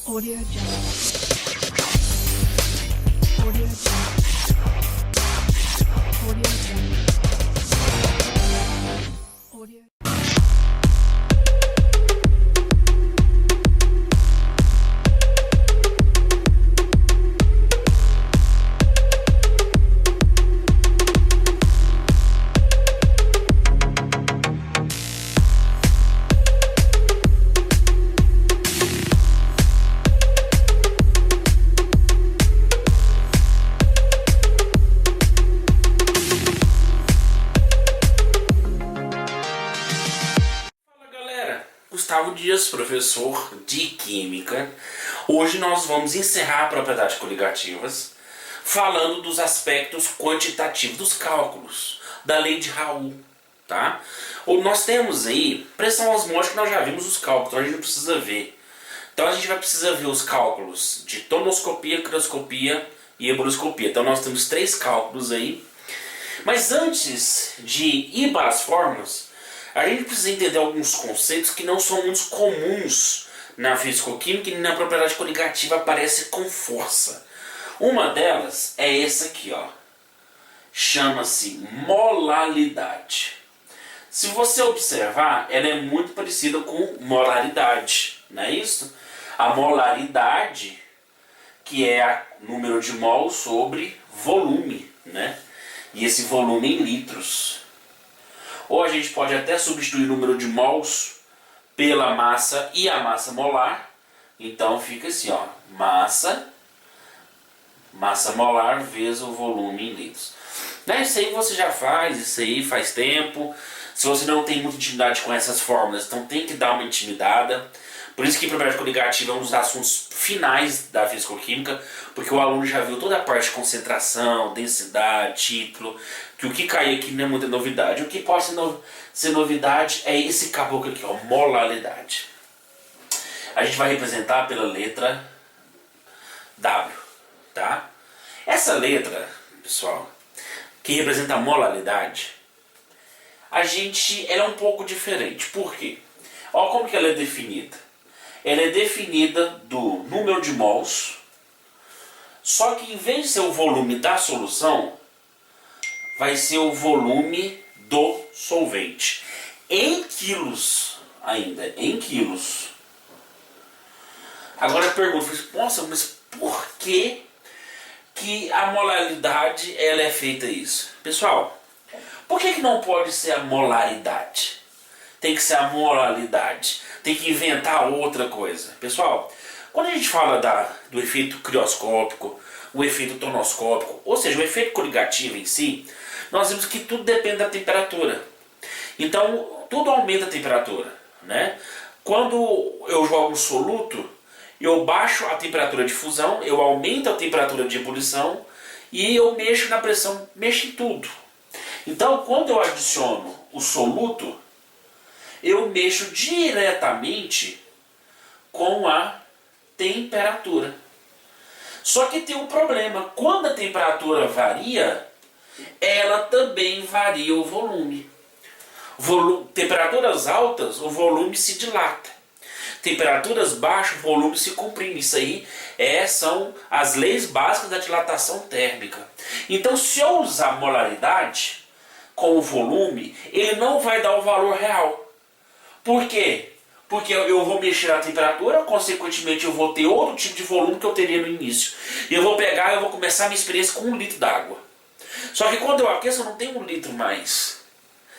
Audio Jungle. Audio Jungle. Audio Jungle. Audio. Gustavo Dias, professor de Química. Hoje nós vamos encerrar propriedades coligativas falando dos aspectos quantitativos dos cálculos da lei de Raoult, tá? Nós temos aí pressão osmótica, que nós já vimos os cálculos, então a gente não precisa ver. Então a gente vai precisar ver os cálculos de tonoscopia, crioscopia e ebullioscopia. Então nós temos 3 cálculos aí. Mas antes de ir para as fórmulas, a gente precisa entender alguns conceitos que não são muito comuns na fisicoquímica e na propriedade coligativa aparece com força. Uma delas é essa aqui, ó. Chama-se molaridade. Se você observar, ela é muito parecida com molaridade, não é isso? A molaridade, que é o número de mol sobre volume, né? E esse volume em litros. Ou a gente pode até substituir o número de mols pela massa e a massa molar. Então fica assim, ó, massa molar vezes o volume em litros. Né? Isso aí você já faz, isso aí faz tempo. Se você não tem muita intimidade com essas fórmulas, então tem que dar uma intimidada. Por isso que propriedade coligativa é um dos assuntos finais da fisicoquímica, porque o aluno já viu toda a parte de concentração, densidade, título, que o que cai aqui não é muita novidade. O que pode ser novidade é esse caboclo aqui, ó, molaridade. A gente vai representar pela letra W, tá? Essa letra, pessoal, que representa a molaridade, ela é um pouco diferente. Por quê? Olha como que ela é definida. Ela é definida do número de mols, só que em vez de ser o volume da solução, vai ser o volume do solvente. Em quilos ainda, em quilos. Agora eu pergunto, nossa, mas por que a molaridade ela é feita isso? Pessoal, por que não pode ser a molaridade? Tem que ser a molaridade. Tem que inventar outra coisa. Pessoal, quando a gente fala do efeito crioscópico, o efeito tonoscópico, ou seja, o efeito coligativo em si, nós vimos que tudo depende da temperatura. Então, tudo aumenta a temperatura, né? Quando eu jogo um soluto, eu baixo a temperatura de fusão, eu aumento a temperatura de ebulição e eu mexo na pressão, mexo em tudo. Então, quando eu adiciono o soluto, eu mexo diretamente com a temperatura. Só que tem um problema. Quando a temperatura varia, ela também varia o volume. Temperaturas altas, o volume se dilata. Temperaturas baixas, o volume se comprime. Isso aí são as leis básicas da dilatação térmica. Então, se eu usar molaridade com o volume, ele não vai dar o valor real. Por quê? Porque eu vou mexer na temperatura, consequentemente eu vou ter outro tipo de volume que eu teria no início. E eu vou começar a minha experiência com 1 litro d'água. Só que quando eu aqueço eu não tenho 1 litro mais.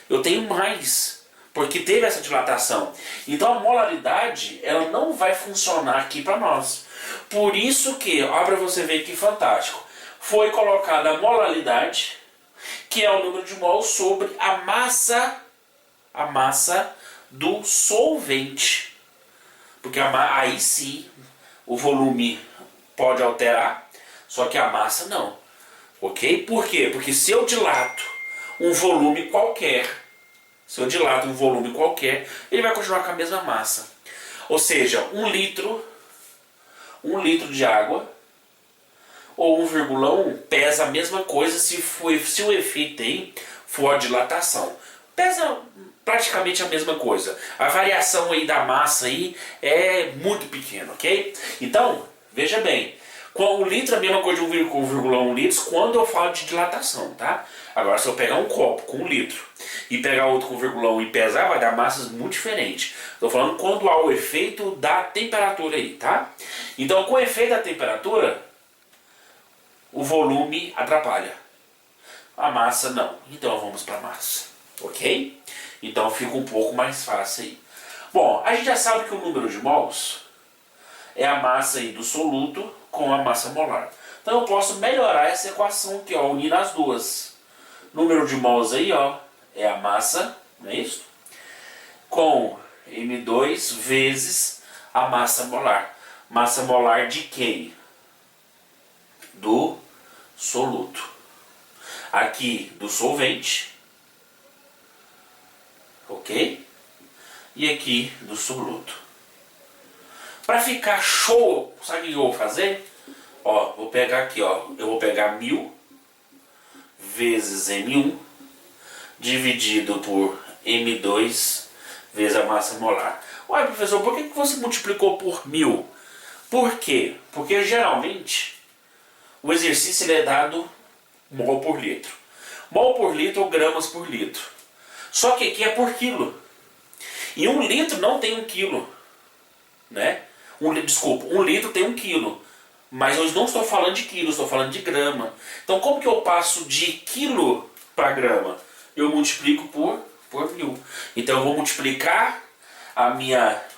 Eu tenho mais, porque teve essa dilatação. Então a molaridade, ela não vai funcionar aqui para nós. Por isso que, olha para você ver que fantástico, foi colocada a molaridade, que é o número de mol sobre a massa do solvente. Porque aí sim o volume pode alterar, só que a massa não. Ok? Por quê? Porque se eu dilato um volume qualquer, ele vai continuar com a mesma massa. Ou seja, 1 litro de água ou 1,1 pesa a mesma coisa se o efeito aí for a dilatação. Pesa praticamente a mesma coisa. A variação aí da massa aí é muito pequena, ok? Então, veja bem, com o litro é a mesma coisa de 1,1 litros quando eu falo de dilatação, tá? Agora, se eu pegar um copo com 1 litro e pegar outro com 1,1 e pesar, vai dar massas muito diferentes. Estou falando quando há o efeito da temperatura aí, tá? Então, com o efeito da temperatura, o volume atrapalha. A massa não. Então, vamos para a massa, ok? Então, fica um pouco mais fácil aí. Bom, a gente já sabe que o número de mols é a massa aí do soluto com a massa molar. Então, eu posso melhorar essa equação aqui, ó, unindo as duas. Número de mols aí, ó, é a massa, não é isso? Com M2 vezes a massa molar. Massa molar de quem? Do soluto. Aqui do solvente, ok? E aqui do soluto. Para ficar show, sabe o que eu vou fazer? Ó, vou pegar aqui, ó, eu vou pegar 1000 vezes M1 dividido por M2 vezes a massa molar. Ué, professor, por que você multiplicou por 1000? Por quê? Porque geralmente o exercício ele é dado mol por litro. Mol por litro ou gramas por litro. Só que aqui é por quilo. E 1 litro não tem 1 quilo. Né? Desculpa, 1 litro tem 1 quilo. Mas eu não estou falando de quilo, estou falando de grama. Então como que eu passo de quilo para grama? Eu multiplico por 1000. Então eu vou multiplicar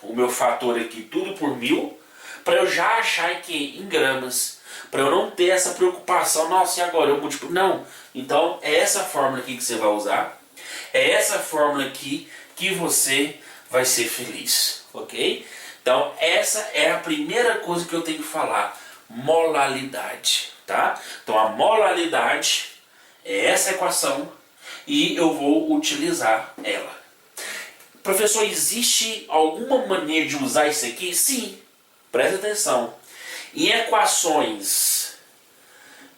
o meu fator aqui tudo por 1000 para eu já achar que em gramas. Para eu não ter essa preocupação, nossa, e agora eu multiplico? Não. Então é essa fórmula aqui que você vai usar. É essa fórmula aqui que você vai ser feliz. Ok? Então essa é a primeira coisa que eu tenho que falar. Molalidade, tá? Então a molalidade é essa equação e eu vou utilizar ela. Professor, existe alguma maneira de usar isso aqui? Sim, presta atenção. Em equações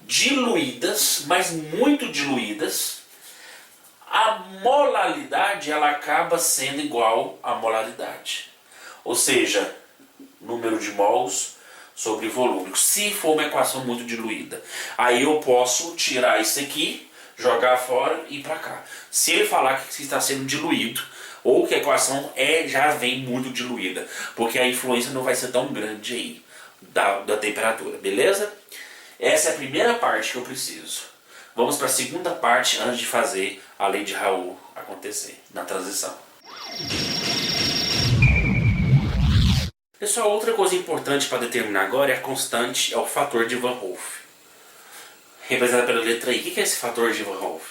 diluídas, mas muito diluídas, a molalidade ela acaba sendo igual à molaridade. Ou seja, número de mols sobre volume, se for uma equação muito diluída. Aí eu posso tirar isso aqui, jogar fora e ir para cá. Se ele falar que está sendo diluído, ou que a equação já vem muito diluída, porque a influência não vai ser tão grande aí da temperatura, beleza? Essa é a primeira parte que eu preciso. Vamos para a segunda parte antes de fazer a lei de Raul acontecer na transição. Pessoal, outra coisa importante para determinar agora é a constante, é o fator de Van Hoff. Representado pela letra I. O que é esse fator de Van Hoff?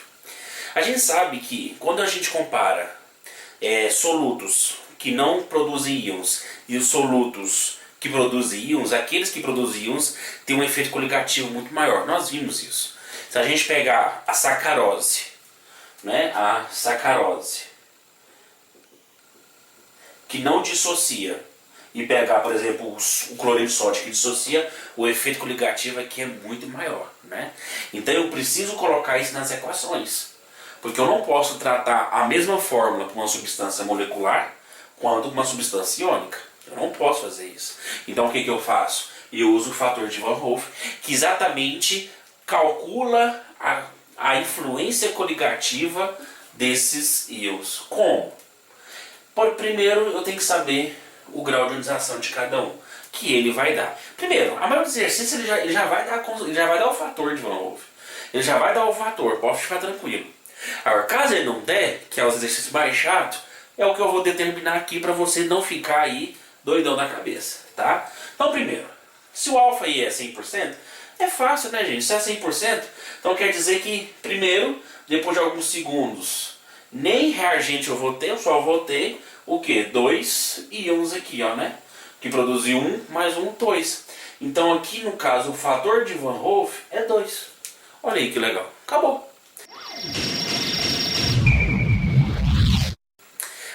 A gente sabe que quando a gente compara solutos que não produzem íons e os solutos que produzem íons, aqueles que produzem íons têm um efeito coligativo muito maior. Nós vimos isso. Se a gente pegar a sacarose, né, que não dissocia, e pegar, por exemplo, o cloreto de sódio que dissocia, o efeito coligativo aqui é muito maior, né? Então eu preciso colocar isso nas equações, porque eu não posso tratar a mesma fórmula para uma substância molecular quanto uma substância iônica. Eu não posso fazer isso. Então o que eu faço? Eu uso o fator de Van Hoff, que exatamente calcula a influência coligativa desses íons. Como? Primeiro eu tenho que saber o grau de ionização de cada um, que ele vai dar. Primeiro, a maioria dos exercícios ele já vai dar o fator de Van Hoff. Ele já vai dar o fator, pode ficar tranquilo. Agora, caso ele não der, que é os exercícios mais chatos, é o que eu vou determinar aqui para você não ficar aí doidão na cabeça, tá? Então, primeiro, se o alfa aí é 100%, é fácil, né, gente? Se é 100%, então quer dizer que, primeiro, depois de alguns segundos, nem reagente eu vou ter, eu só vou ter o que? 2 íons aqui, ó, né? Que produziu 1 mais 1, 2. Então aqui no caso o fator de Van Hoff é 2. Olha aí que legal. Acabou.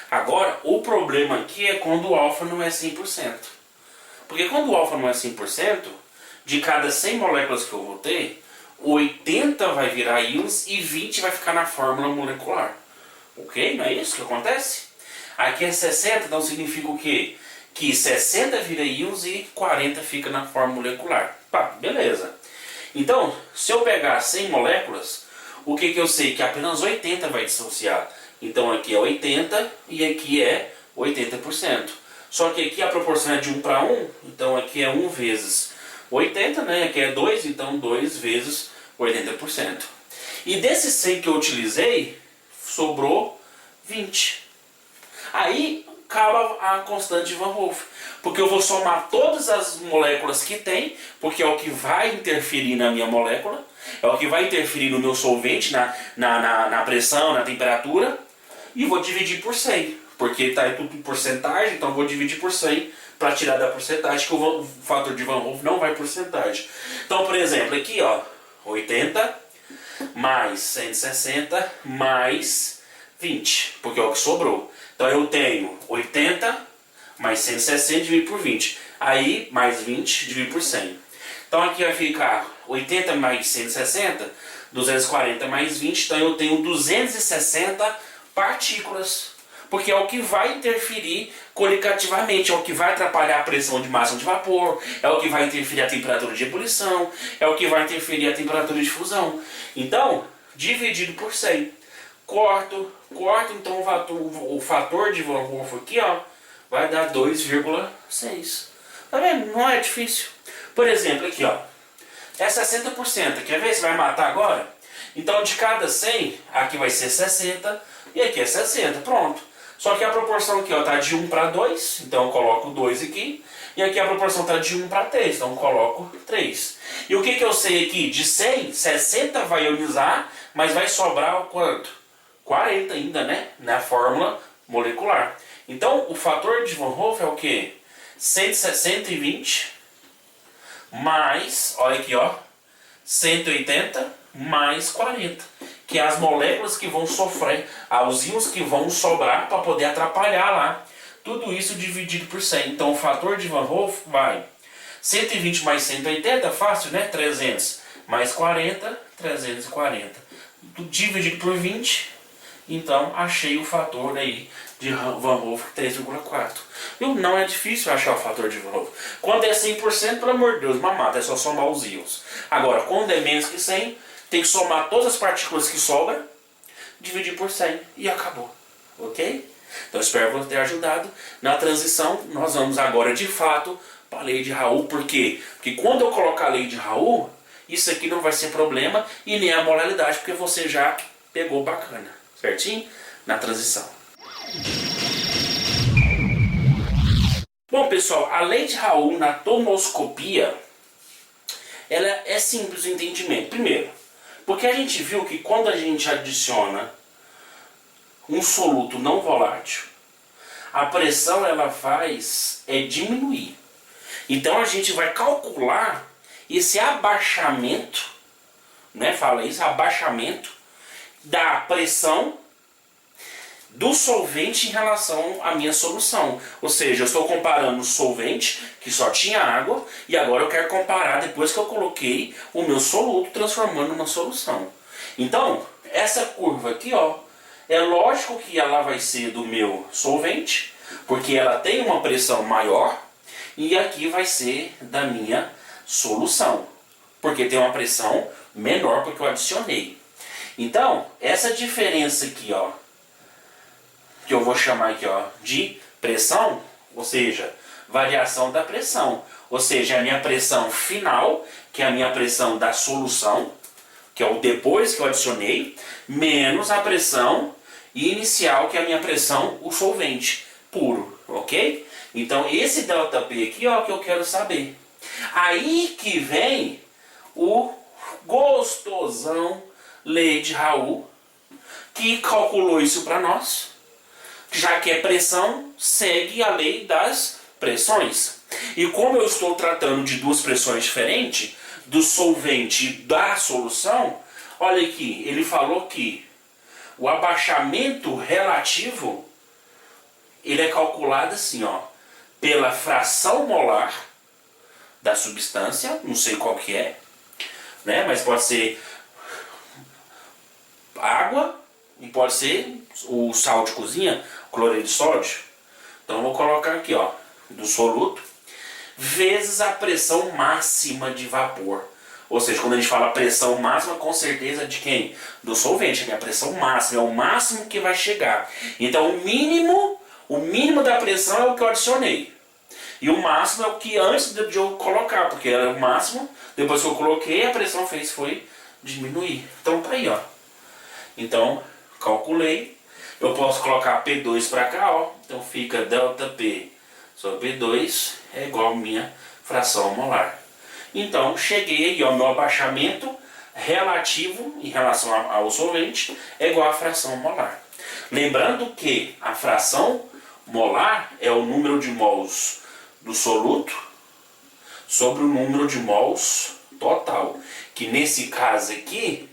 Agora o problema aqui é quando o alfa não é 100%. Porque quando o alfa não é 100%, de cada 100 moléculas que eu vou ter, 80 vai virar íons e 20 vai ficar na fórmula molecular. Ok? Não é isso que acontece? Aqui é 60, então significa o quê? Que 60 vira íons e 40 fica na forma molecular. Pá, beleza. Então, se eu pegar 100 moléculas, o que eu sei? Que apenas 80 vai dissociar. Então aqui é 80 e aqui é 80%. Só que aqui a proporção é de 1 para 1, então aqui é 1 vezes 80, né? Aqui é 2, então 2 vezes 80%. E desses 100 que eu utilizei, sobrou 20. Aí acaba a constante de Van Hoff, porque eu vou somar todas as moléculas que tem, porque é o que vai interferir na minha molécula, é o que vai interferir no meu solvente, na pressão, na temperatura, e vou dividir por 100, porque tá tudo em porcentagem, então eu vou dividir por 100 para tirar da porcentagem, que o fator de Van Hoff não vai porcentagem. Então, por exemplo, aqui ó, 80 mais 160 mais 20, porque é o que sobrou. Então eu tenho 80 mais 160 dividido por 20. Aí mais 20 dividido por 100. Então aqui vai ficar 80 mais 160, 240 mais 20. Então eu tenho 260 partículas. Porque é o que vai interferir coligativamente, é o que vai atrapalhar a pressão de massa de vapor, é o que vai interferir a temperatura de ebulição, é o que vai interferir a temperatura de fusão. Então, dividido por 100. Corto, então o fator de Van Hoff aqui, ó, vai dar 2,6. Tá vendo? Não é difícil. Por exemplo, aqui, ó, é 60%. Quer ver se vai matar agora? Então, de cada 100, aqui vai ser 60 e aqui é 60. Pronto. Só que a proporção aqui, ó, tá de 1 para 2, então eu coloco 2 aqui. E aqui a proporção tá de 1 para 3, então eu coloco 3. E o que eu sei aqui? De 100, 60 vai ionizar, mas vai sobrar o quanto? 40 ainda, né? Na fórmula molecular. Então, o fator de Van Hoff é o quê? 120 mais, olha aqui, ó, 180 mais 40. Que é as moléculas que vão sofrer, os íons que vão sobrar para poder atrapalhar lá. Tudo isso dividido por 100. Então, o fator de Van Hoff vai 120 mais 180, fácil, né? 300 mais 40, 340. Dividido por 20. Então, achei o fator aí de Van Hoff 3,4. Não é difícil achar o fator de Van Hoff. Quando é 100%, pelo amor de Deus, mamata, é só somar os íons. Agora, quando é menos que 100, tem que somar todas as partículas que sobram, dividir por 100 e acabou. Ok? Então, espero ter ajudado. Na transição, nós vamos agora, de fato, para a lei de Raoult. Por quê? Porque quando eu colocar a lei de Raoult, isso aqui não vai ser problema e nem a molaridade, porque você já pegou bacana. Certinho? Na transição. Bom, pessoal, a lei de Raoult na tomoscopia, ela é simples de entendimento. Primeiro, porque a gente viu que quando a gente adiciona um soluto não volátil, a pressão ela faz diminuir. Então a gente vai calcular esse abaixamento, né? Fala isso, abaixamento da pressão do solvente em relação à minha solução. Ou seja, eu estou comparando o solvente, que só tinha água, e agora eu quero comparar depois que eu coloquei o meu soluto, transformando numa solução. Então, essa curva aqui, ó, é lógico que ela vai ser do meu solvente, porque ela tem uma pressão maior, e aqui vai ser da minha solução, porque tem uma pressão menor porque eu adicionei. Então, essa diferença aqui, ó, que eu vou chamar aqui, ó, de pressão, ou seja, variação da pressão, ou seja, a minha pressão final, que é a minha pressão da solução, que é o depois que eu adicionei, menos a pressão inicial, que é a minha pressão, o solvente puro, ok? Então, esse ΔP aqui, ó, que eu quero saber. Aí que vem o gostosão lei de Raoult, que calculou isso para nós. Já que é pressão, segue a lei das pressões. E como eu estou tratando de duas pressões diferentes, do solvente e da solução, olha aqui, ele falou que o abaixamento relativo, ele é calculado assim, ó, pela fração molar da substância, não sei qual que é, né, mas pode ser água e pode ser o sal de cozinha, cloreto de sódio. Então eu vou colocar aqui, ó, do soluto, vezes a pressão máxima de vapor. Ou seja, quando a gente fala pressão máxima, com certeza de quem? Do solvente, que é a pressão máxima, é o máximo que vai chegar. Então o mínimo da pressão é o que eu adicionei. E o máximo é o que antes de eu colocar, porque era o máximo, depois que eu coloquei, a pressão foi diminuir. Então tá aí, ó. Então, calculei. Eu posso colocar P2 para cá, ó. Então fica ΔP sobre P2 é igual a minha fração molar. Então, cheguei aí, ó, meu abaixamento relativo em relação ao solvente é igual à fração molar. Lembrando que a fração molar é o número de mols do soluto sobre o número de mols total, que nesse caso aqui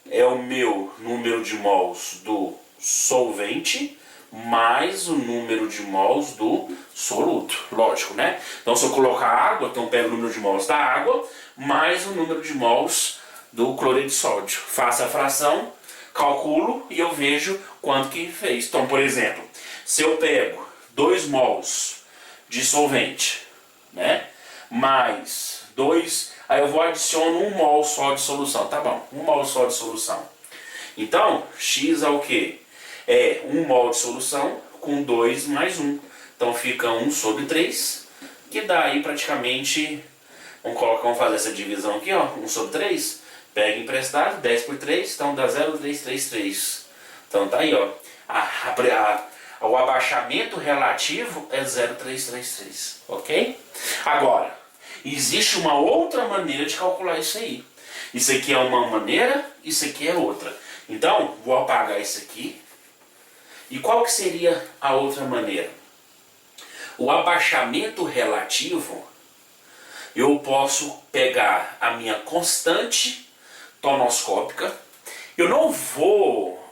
é o meu número de mols do solvente mais o número de mols do soluto, lógico, né? Então se eu colocar água, então eu pego o número de mols da água mais o número de mols do cloreto de sódio. Faço a fração, calculo e eu vejo quanto que fez. Então, por exemplo, se eu pego 2 mols de solvente, né? Mais 2, aí eu vou adiciono 1 mol só de solução, tá bom? 1 mol só de solução. Então, X é o quê? É 1 mol de solução com 2 mais 1. Então fica 1 sobre 3, que dá aí praticamente, vamos fazer essa divisão aqui, ó, 1 sobre 3, pega emprestado, 10 por 3, então dá 0,333. Então tá aí, ó, o abaixamento relativo é 0,333, ok? Agora, existe uma outra maneira de calcular isso aí. Isso aqui é uma maneira, isso aqui é outra. Então, vou apagar isso aqui. E qual que seria a outra maneira? O abaixamento relativo, eu posso pegar a minha constante tonoscópica. Eu não vou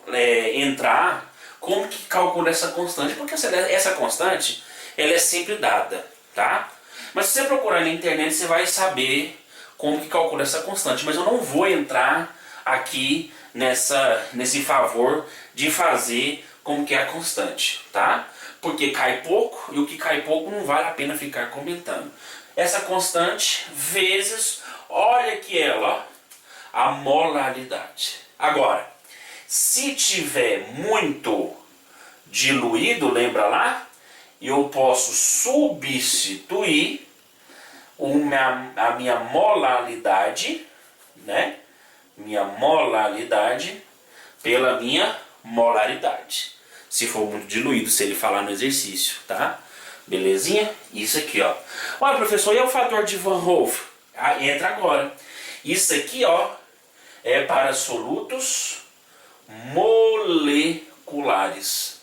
entrar como que calcula essa constante, porque essa constante ela é sempre dada, tá? Mas se você procurar na internet, você vai saber como que calcula essa constante. Mas eu não vou entrar aqui nesse favor de fazer como que é a constante, tá? Porque cai pouco e o que cai pouco não vale a pena ficar comentando. Essa constante vezes, olha que ela, a molaridade. Agora, se tiver muito diluído, lembra lá? Eu posso substituir a minha molaridade, né? Minha molaridade pela minha molaridade. Se for muito diluído, se ele falar no exercício, tá? Belezinha? Isso aqui, ó. Olha, professor, e o fator de Van Hoff? Entra agora. Isso aqui, ó, é para solutos moleculares.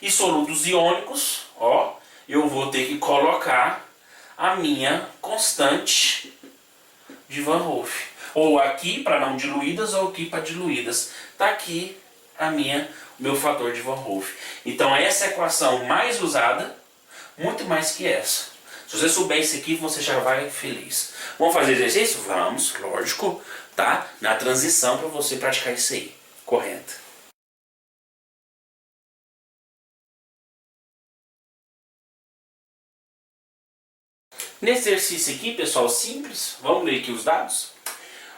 E solutos iônicos, ó, eu vou ter que colocar a minha constante de Van Hoff. Ou aqui para não diluídas, ou aqui para diluídas. Tá aqui o meu fator de Van Hoff. Então essa é a equação mais usada, muito mais que essa. Se você souber isso aqui, você já vai feliz. Vamos fazer exercício? Vamos, lógico, tá? Na transição para você praticar isso aí. Correto. Nesse exercício aqui, pessoal, simples, vamos ler aqui os dados.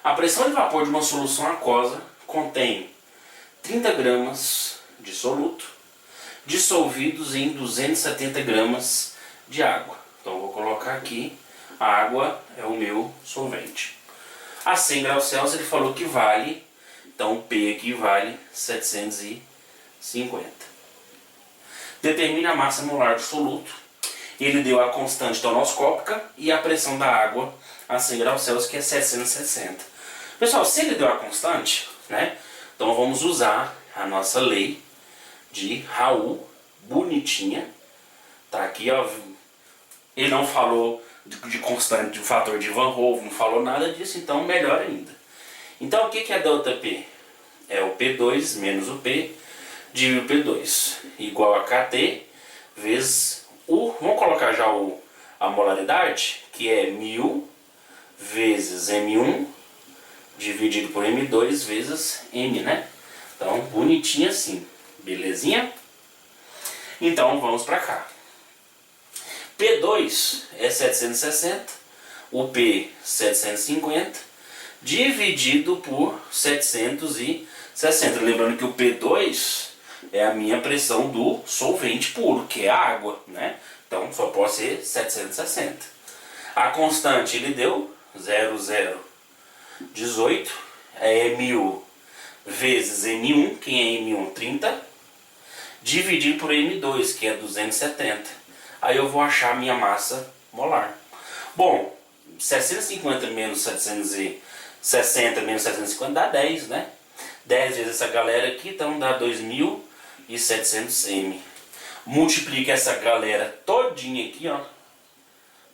A pressão de vapor de uma solução aquosa contém 30 gramas de soluto dissolvidos em 270 gramas de água. Então eu vou colocar aqui, a água é o meu solvente. A 100 graus Celsius ele falou que vale, então o P aqui vale 750. Determine a massa molar do soluto. Ele deu a constante tonoscópica e a pressão da água a 100 graus Celsius, que é 760. Pessoal, se ele deu a constante, né? Então vamos usar a nossa lei de Raul, bonitinha. Tá aqui, ó. Ele não falou de constante, de fator de Van Hoff, não falou nada disso, então melhor ainda. Então o que é ΔP? É o P2 menos o P dividido P2, igual a KT vezes vamos colocar já a molaridade, que é 1000 vezes M1 dividido por M2 vezes M, né? Então, bonitinho assim. Belezinha? Então, vamos para cá. P2 é 760, o P 750, dividido por 760. Lembrando que o P2 é a minha pressão do solvente puro, que é a água, né? Então, só pode ser 760. A constante ele deu 0,018, é 1000 vezes M1, quem é M1? 30, dividido por M2, que é 270. Aí eu vou achar a minha massa molar. Bom, 750 menos 760 menos 750 dá 10, né? 10 vezes essa galera aqui, então dá 2.700 M. Multiplica essa galera todinha aqui, ó,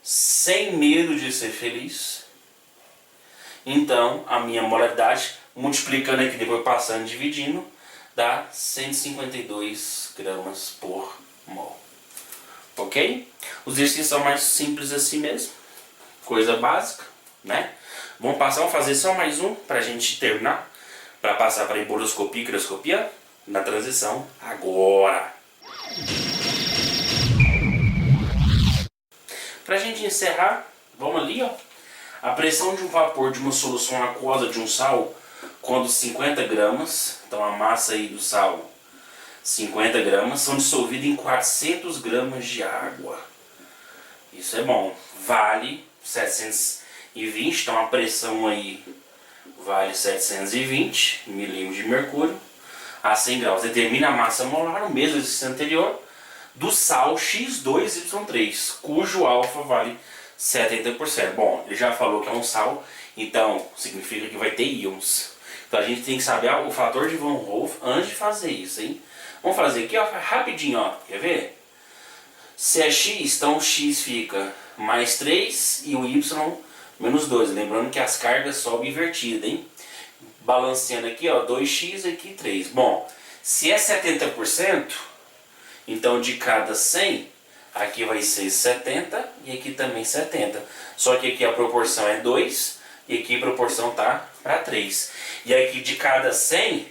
sem medo de ser feliz. Então, a minha molaridade, multiplicando aqui, depois passando e dividindo, dá 152 gramas por mol. Ok? Os exercícios são mais simples assim mesmo. Coisa básica, né? Vamos fazer só mais um para a gente terminar. Para passar para emboloscopia e crioscopia na transição agora. Para a gente encerrar, vamos ali, ó. A pressão de um vapor de uma solução aquosa de um sal, quando 50 gramas, então a massa aí do sal, 50 gramas, são dissolvidas em 400 gramas de água. Isso é bom. Vale 720, então a pressão aí vale 720 milímetros de mercúrio a 100 graus. Determina a massa molar, o mesmo exercício anterior, do sal X2Y3, cujo alfa vale 70%. Bom, ele já falou que é um sal, então significa que vai ter íons. Então a gente tem que saber o fator de Van Hoff antes de fazer isso, hein? Vamos fazer aqui, ó, rapidinho, ó. Quer ver? Se é X, então o X fica mais 3 e o Y menos 2. Lembrando que as cargas sobem invertidas, hein? Balanceando aqui, ó, 2x aqui 3. Bom, se é 70%, então de cada 100, aqui vai ser 70 e aqui também 70. Só que aqui a proporção é 2 e aqui a proporção tá para 3. E aqui de cada 100,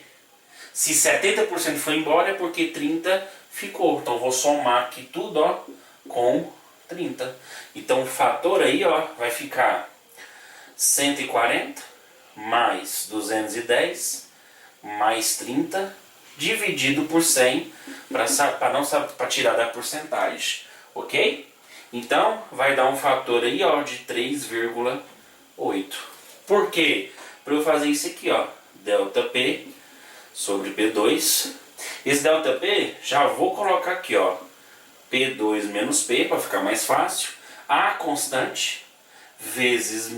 se 70% foi embora é porque 30 ficou. Então vou somar aqui tudo, ó, com 30. Então o fator aí, ó, vai ficar 140 mais 210 mais 30 dividido por 100 para tirar da porcentagem, ok? Então vai dar um fator aí, ó, de 3,8. Por quê? Para eu fazer isso aqui, ó, delta P sobre P2. Esse delta P já vou colocar aqui, ó, P2 menos P para ficar mais fácil. A constante vezes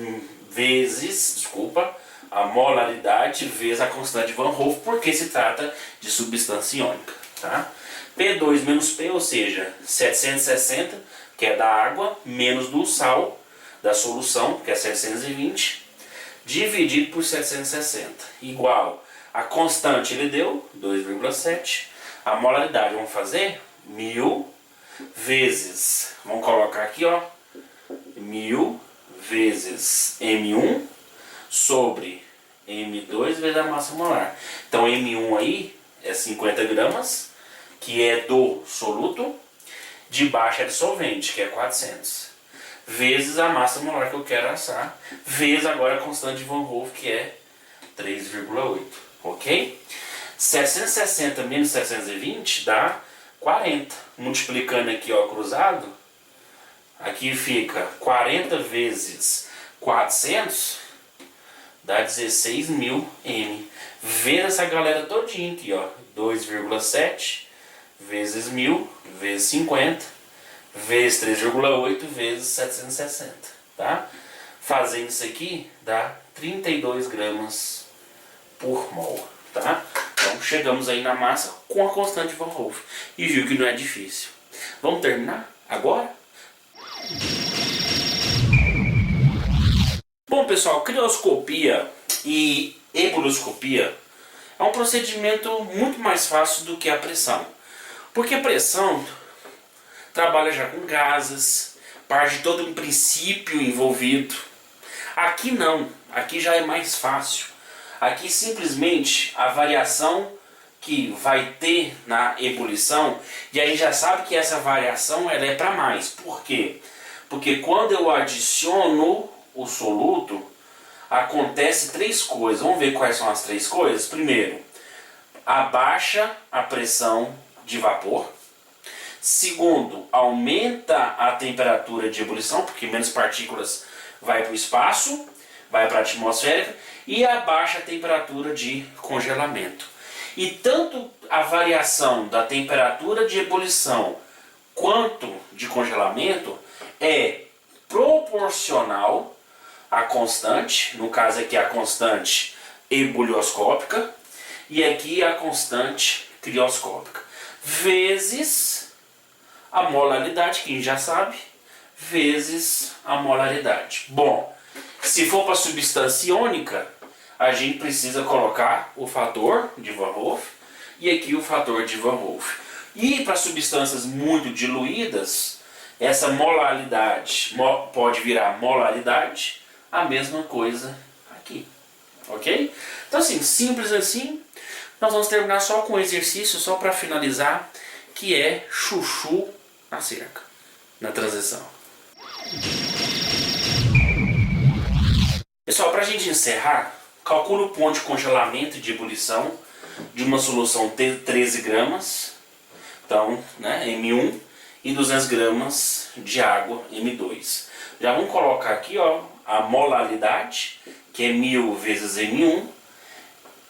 a molaridade vezes a constante de Van Hoff, porque se trata de substância iônica, tá? P2 menos P, ou seja, 760, que é da água, menos do sal da solução, que é 720, dividido por 760, igual a constante ele deu 2,7, a molaridade vamos fazer 1000 vezes, vamos colocar aqui, ó, 1000 vezes M1 sobre M2 vezes a massa molar. Então M1 aí é 50 gramas, que é do soluto, de baixo é de solvente, que é 400, vezes a massa molar que eu quero assar, vezes agora a constante de Van Hoff, que é 3,8, ok? 760 menos 720 dá 40, multiplicando aqui, ó, cruzado, aqui fica 40 vezes 400, dá 16.000 M. Vezes essa galera todinha aqui, ó, 2,7 vezes 1000 vezes 50 vezes 3,8 vezes 760, tá? Fazendo isso aqui dá 32 gramas por mol, tá? Então chegamos aí na massa com a constante de Van Hoff e viu que não é difícil. Vamos terminar agora? Bom, pessoal, crioscopia e ebullioscopia é um procedimento muito mais fácil do que a pressão. Porque a pressão trabalha já com gases, parte de todo um princípio envolvido. Aqui não, aqui já é mais fácil. Aqui simplesmente a variação que vai ter na ebulição, e aí já sabe que essa variação ela é para mais. Por quê? Porque quando eu adiciono o soluto, acontece três coisas. Vamos ver quais são as três coisas? Primeiro, abaixa a pressão de vapor. Segundo, aumenta a temperatura de ebulição, porque menos partículas vai para o espaço, vai para a atmosfera, e abaixa a temperatura de congelamento. E tanto a variação da temperatura de ebulição quanto de congelamento é proporcional à constante, no caso aqui a constante ebulioscópica, e aqui a constante crioscópica, vezes a molaridade, que a gente já sabe, vezes a molaridade. Bom, se for para substância iônica, a gente precisa colocar o fator de Van Hoff e aqui o fator de Van Hoff. E para substâncias muito diluídas, essa molaridade pode virar molaridade, a mesma coisa aqui, ok? Então assim, simples assim, nós vamos terminar só com um exercício, só para finalizar, que é chuchu na cerca, na transição. Pessoal, para a gente encerrar, calcule o ponto de congelamento e de ebulição de uma solução de 13 gramas, então, né, M1, e 200 gramas de água, M2. Já vamos colocar aqui, ó, a molaridade, que é 1000 vezes M1,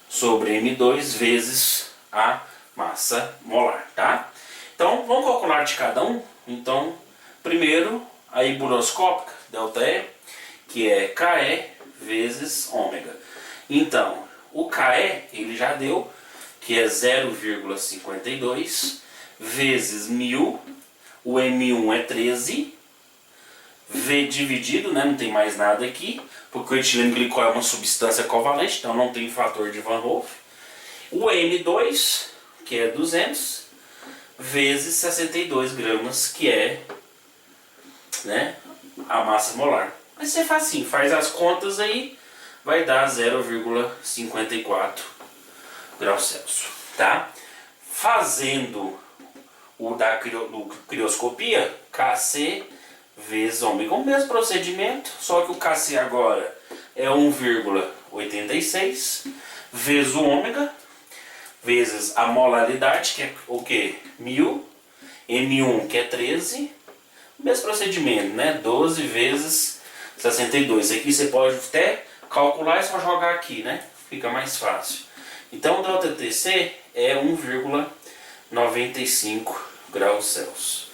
sobre M2 vezes a massa molar, tá? Então, vamos calcular de cada um. Então, primeiro, a ebulioscópica, ΔE, que é KE vezes ômega. Então, o KE, ele já deu, que é 0,52 vezes 1000, o M1 é 13, V dividido, né, não tem mais nada aqui, porque o etileno glicol é uma substância covalente, então não tem fator de Van Hoff. O M2, que é 200, vezes 62 gramas, que é, né, a massa molar. Vai ser facinho, faz as contas aí, vai dar 0,54 graus Celsius, tá? Fazendo o da crioscopia, Kc vezes ômega, o mesmo procedimento, só que o Kc agora é 1,86 vezes o ômega, vezes a molaridade, que é o que? 1000, M1, que é 13, o mesmo procedimento, né? 12 vezes 62. Aqui você pode até calcular e só jogar aqui, né? Fica mais fácil. Então, o ΔTC é 1,95 graus Celsius.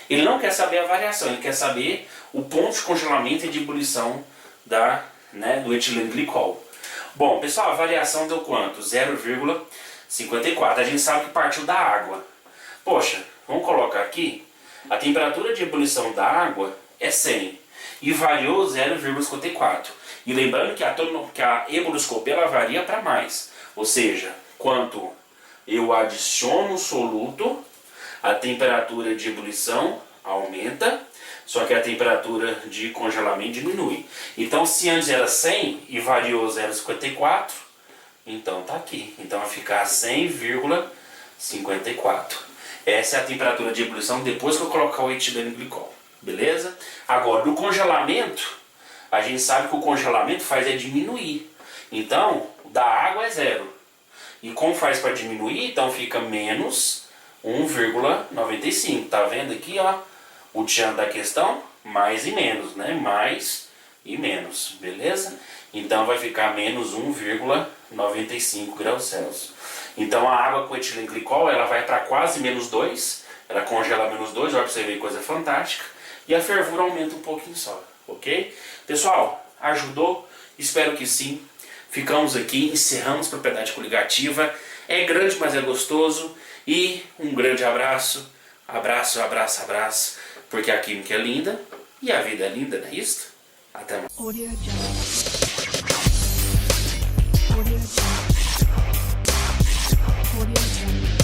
Ele não quer saber a variação, ele quer saber o ponto de congelamento e de ebulição do etileno glicol. Bom, pessoal, a variação deu quanto? 0,54. A gente sabe que partiu da água. Poxa, vamos colocar aqui. A temperatura de ebulição da água é 100 e variou 0,54. E lembrando que a ebulioscopia ela varia para mais. Ou seja, quanto eu adiciono o soluto, a temperatura de ebulição aumenta, só que a temperatura de congelamento diminui. Então, se antes era 100 e variou 0,54, então tá aqui. Então vai ficar 100,54. Essa é a temperatura de ebulição depois que eu colocar o etileno glicol. Beleza? Agora, no congelamento, a gente sabe que o congelamento faz é diminuir. Então, da água é 0. E como faz para diminuir, então fica menos 1,95. Tá vendo aqui, ó? O tchan da questão, mais e menos, né? Mais e menos, beleza? Então vai ficar menos 1,95 graus Celsius. Então a água com etileno glicol, ela vai para quase menos 2. Ela congela menos 2, olha para você ver, coisa fantástica. E a fervura aumenta um pouquinho só, ok? Pessoal, ajudou? Espero que sim. Ficamos aqui, encerramos propriedade coligativa. É grande, mas é gostoso. E um grande abraço. Abraço, abraço, abraço. Porque a química é linda e a vida é linda, não é isso? Até mais. Audio Jungle. Audio Jungle. Audio Jungle.